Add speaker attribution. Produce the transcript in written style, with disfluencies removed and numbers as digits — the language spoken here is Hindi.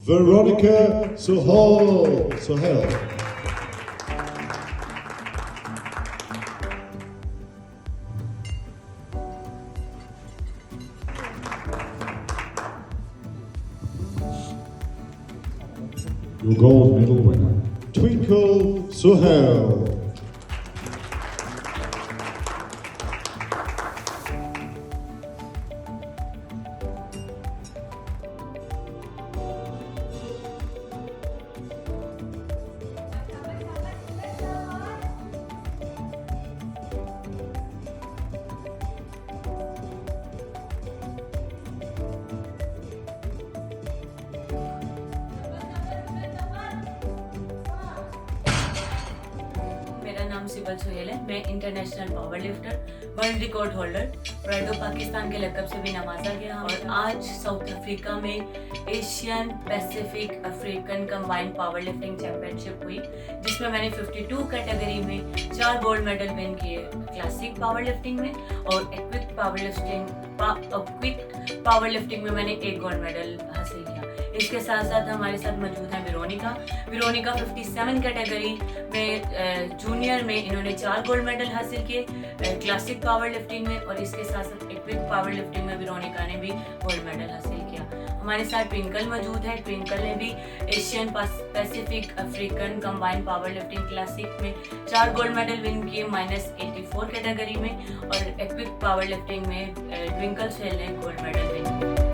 Speaker 1: Veronica Sohail. Your gold medal winner, Twinkle Sohail.
Speaker 2: मेरा नाम सिबल सोहेल है। मैं international power lifter, world record holder, pride of Pakistan के लकब से भी नवाजा गया और आज साउथ अफ्रीका में Asian Pacific African combined power lifting championship हुई, जिसमें मैंने 52 कैटेगरी में 4 गोल्ड मेडल विन किए, क्लासिक पावर लिफ्टिंग में और क्विक पावर लिफ्टिंग में मैंने 1 गोल्ड मेडल हासिल किया। इसके साथ साथ हमारे साथ मौजूद है विरोनिका 57 कैटेगरी में जूनियर में इन्होंने 4 गोल्ड मेडल हासिल किए, क्लासिक पावर लिफ्टिंग में और इसके साथ साथ क्विक पावर लिफ्टिंग में विरोनिका ने भी गोल्ड मेडल हासिल किया। हमारे साथ ट्विंकल मौजूद है। ट्विंकल ने भी Asian Pacific African combined power lifting classic में 4 गोल्ड मेडल विन किए, -84 कैटेगरी में और क्विक पावर लिफ्टिंग में ट्विंकल सोहेल ने गोल्ड मेडल विन किया।